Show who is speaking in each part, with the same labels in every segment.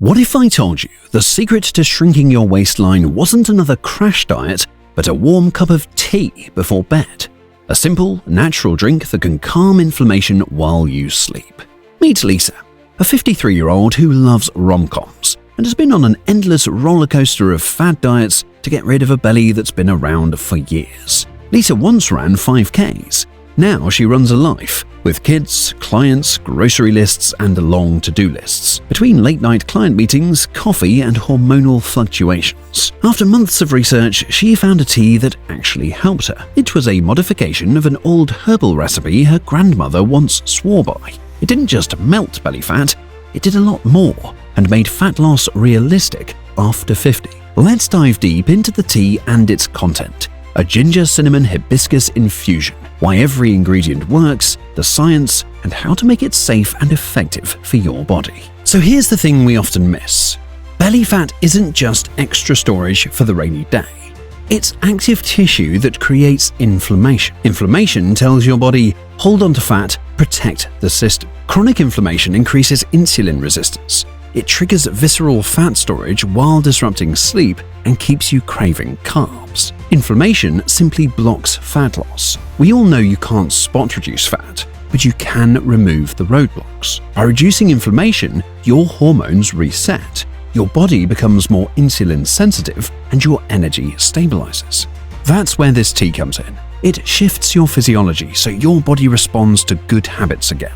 Speaker 1: What if I told you the secret to shrinking your waistline wasn't another crash diet, but a warm cup of tea before bed? A simple, natural drink that can calm inflammation while you sleep. Meet Lisa, a 53-year-old who loves rom-coms and has been on an endless roller coaster of fad diets to get rid of a belly that's been around for years. Lisa once ran 5Ks. Now she runs a life, with kids, clients, grocery lists, and long to-do lists, between late-night client meetings, coffee, and hormonal fluctuations. After months of research, she found a tea that actually helped her. It was a modification of an old herbal recipe her grandmother once swore by. It didn't just melt belly fat, it did a lot more, and made fat loss realistic after 50. Let's dive deep into the tea and its content. A ginger cinnamon hibiscus infusion. Why every ingredient works, the science, and how to make it safe and effective for your body. So here's the thing we often miss. Belly fat isn't just extra storage for the rainy day. It's active tissue that creates inflammation. Inflammation tells your body, hold on to fat, protect the system. Chronic inflammation increases insulin resistance. It triggers visceral fat storage while disrupting sleep and keeps you craving carbs. Inflammation simply blocks fat loss. We all know you can't spot reduce fat, but you can remove the roadblocks. By reducing inflammation, your hormones reset. Your body becomes more insulin sensitive and your energy stabilizes. That's where this tea comes in. It shifts your physiology so your body responds to good habits again.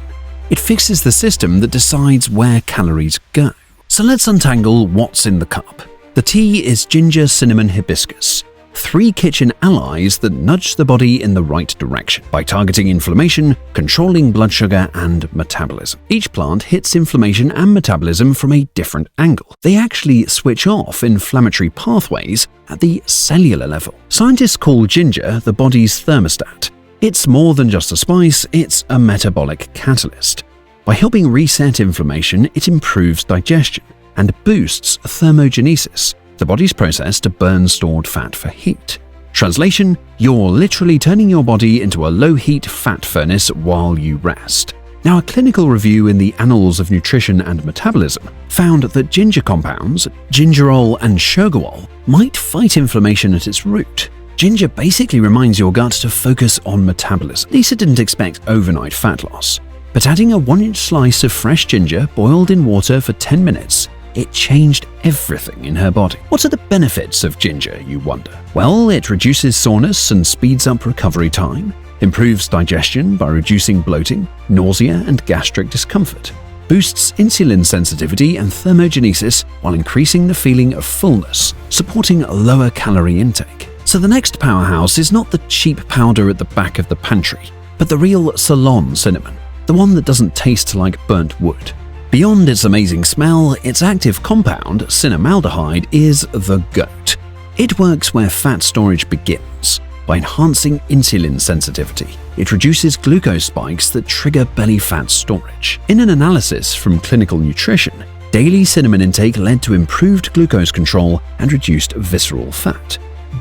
Speaker 1: It fixes the system that decides where calories go. So let's untangle what's in the cup. The tea is ginger cinnamon hibiscus, 3 kitchen allies that nudge the body in the right direction by targeting inflammation, controlling blood sugar, and metabolism. Each plant hits inflammation and metabolism from a different angle. They actually switch off inflammatory pathways at the cellular level. Scientists call ginger the body's thermostat. It's more than just a spice, it's a metabolic catalyst. By helping reset inflammation, it improves digestion and boosts thermogenesis, the body's process to burn stored fat for heat. Translation: you're literally turning your body into a low-heat fat furnace while you rest. Now, a clinical review in the Annals of Nutrition and Metabolism found that ginger compounds, gingerol and sugarol, might fight inflammation at its root. Ginger basically reminds your gut to focus on metabolism. Lisa didn't expect overnight fat loss, but adding a 1-inch slice of fresh ginger boiled in water for 10 minutes, it changed everything in her body. What are the benefits of ginger, you wonder? Well, it reduces soreness and speeds up recovery time, improves digestion by reducing bloating, nausea, and gastric discomfort, boosts insulin sensitivity and thermogenesis while increasing the feeling of fullness, supporting lower calorie intake. So the next powerhouse is not the cheap powder at the back of the pantry, but the real Ceylon cinnamon, the one that doesn't taste like burnt wood. Beyond its amazing smell, its active compound, cinnamaldehyde, is the GOAT. It works where fat storage begins. By enhancing insulin sensitivity, it reduces glucose spikes that trigger belly fat storage. In an analysis from Clinical Nutrition, daily cinnamon intake led to improved glucose control and reduced visceral fat.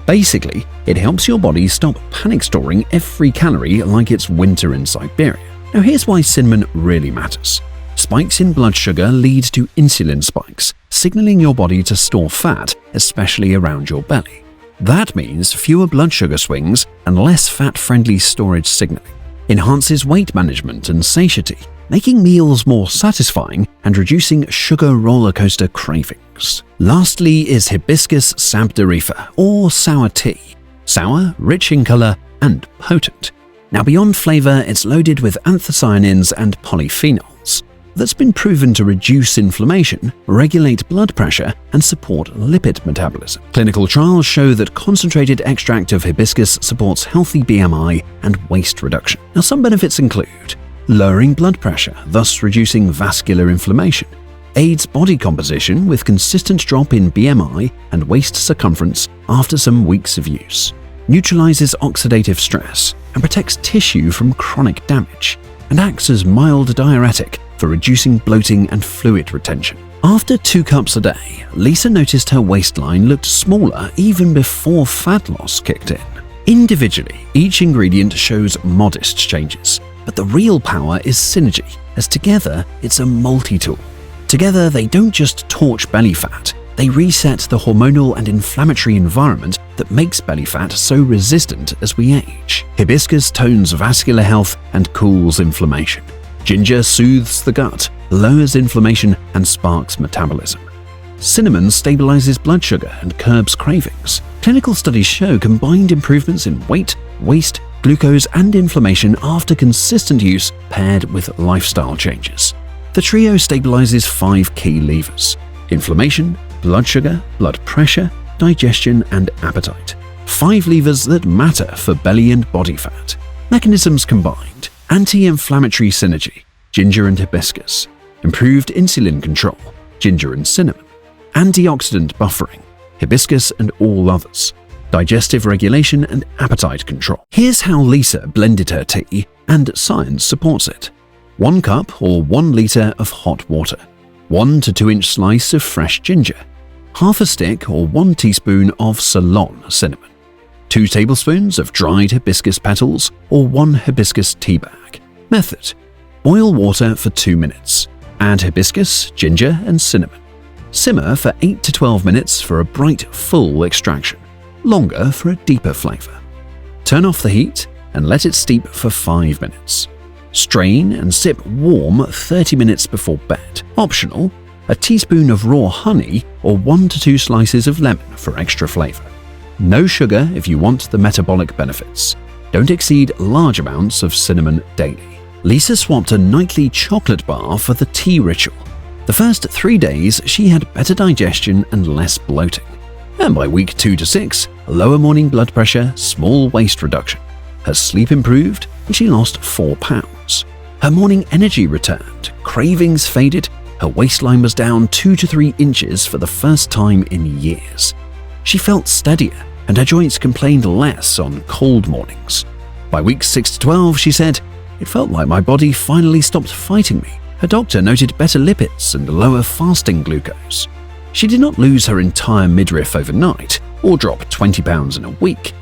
Speaker 1: Basically, it helps your body stop panic storing every calorie like it's winter in Siberia. Now here's why cinnamon really matters. Spikes in blood sugar lead to insulin spikes, signaling your body to store fat, especially around your belly. That means fewer blood sugar swings and less fat-friendly storage signaling. Enhances weight management and satiety, making meals more satisfying and reducing sugar roller coaster cravings. Lastly is hibiscus sabdarifa, or sour tea. Sour, rich in color, and potent. Now beyond flavor, it's loaded with anthocyanins and polyphenols. That's been proven to reduce inflammation, regulate blood pressure, and support lipid metabolism. Clinical trials show that concentrated extract of hibiscus supports healthy BMI and waist reduction. Now, some benefits include lowering blood pressure, thus reducing vascular inflammation, aids body composition with consistent drop in BMI and waist circumference after some weeks of use, neutralizes oxidative stress, and protects tissue from chronic damage, and acts as mild diuretic for reducing bloating and fluid retention. After 2 cups a day, Lisa noticed her waistline looked smaller even before fat loss kicked in. Individually, each ingredient shows modest changes, but the real power is synergy, as together it's a multi-tool. Together, they don't just torch belly fat, they reset the hormonal and inflammatory environment that makes belly fat so resistant as we age. Hibiscus tones vascular health and cools inflammation. Ginger soothes the gut, lowers inflammation, and sparks metabolism. Cinnamon stabilizes blood sugar and curbs cravings. Clinical studies show combined improvements in weight, waist, glucose, and inflammation after consistent use paired with lifestyle changes. The trio stabilizes 5 key levers: inflammation, blood sugar, blood pressure, digestion, and appetite. 5 levers that matter for belly and body fat. Mechanisms combined: anti-inflammatory synergy, ginger and hibiscus; improved insulin control, ginger and cinnamon; antioxidant buffering, hibiscus and all others; digestive regulation and appetite control. Here's how Lisa blended her tea, and science supports it. 1 cup or 1 liter of hot water, 1 to 2 inch slice of fresh ginger, half a stick or 1 teaspoon of Ceylon cinnamon, 2 tablespoons of dried hibiscus petals or 1 hibiscus tea bag. Method: boil water for 2 minutes. Add hibiscus, ginger, and cinnamon. Simmer for 8 to 12 minutes for a bright, full extraction, longer for a deeper flavor. Turn off the heat and let it steep for 5 minutes. Strain and sip warm 30 minutes before bed. Optional: a teaspoon of raw honey or 1 to 2 slices of lemon for extra flavor. No sugar if you want the metabolic benefits. Don't exceed large amounts of cinnamon daily. Lisa swapped a nightly chocolate bar for the tea ritual. The first 3 days, she had better digestion and less bloating. And by week 2 to 6, lower morning blood pressure, small waist reduction. Her sleep improved and she lost 4 pounds. Her morning energy returned, cravings faded, her waistline was down 2 to 3 inches for the first time in years. She felt steadier and her joints complained less on cold mornings. By weeks 6 to 12, she said, "It felt like my body finally stopped fighting me." Her doctor noted better lipids and lower fasting glucose. She did not lose her entire midriff overnight or drop 20 pounds in a week.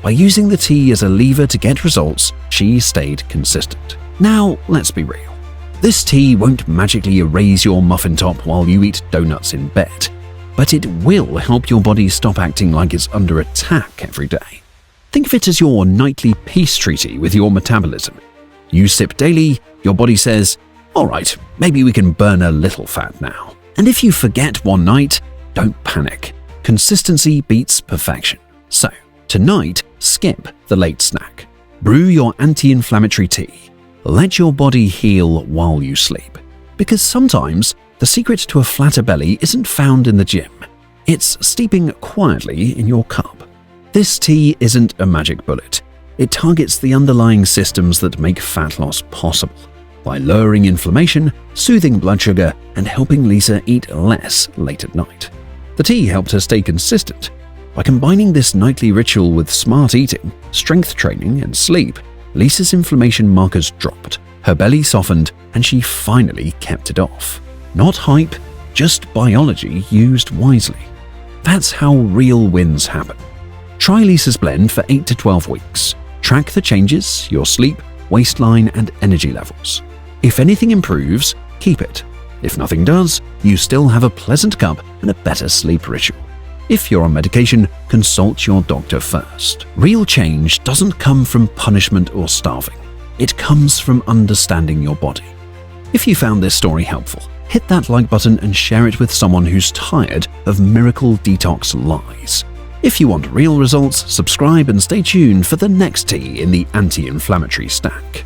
Speaker 1: By using the tea as a lever to get results, she stayed consistent. Now, let's be real. This tea won't magically erase your muffin top while you eat donuts in bed, but it will help your body stop acting like it's under attack every day. Think of it as your nightly peace treaty with your metabolism. You sip daily, your body says, "All right, maybe we can burn a little fat now." And if you forget one night, don't panic. Consistency beats perfection. So, tonight, skip the late snack. Brew your anti-inflammatory tea. Let your body heal while you sleep. Because sometimes, the secret to a flatter belly isn't found in the gym. It's steeping quietly in your cup. This tea isn't a magic bullet. It targets the underlying systems that make fat loss possible, by lowering inflammation, soothing blood sugar, and helping Lisa eat less late at night. The tea helped her stay consistent. By combining this nightly ritual with smart eating, strength training, and sleep, Lisa's inflammation markers dropped, her belly softened, and she finally kept it off. Not hype, just biology used wisely. That's how real wins happen. Try Lisa's blend for 8 to 12 weeks. Track the changes, your sleep, waistline, and energy levels. If anything improves, keep it. If nothing does, you still have a pleasant cup and a better sleep ritual. If you're on medication, consult your doctor first. Real change doesn't come from punishment or starving. It comes from understanding your body. If you found this story helpful, hit that like button and share it with someone who's tired of miracle detox lies. If you want real results, subscribe and stay tuned for the next tea in the anti-inflammatory stack.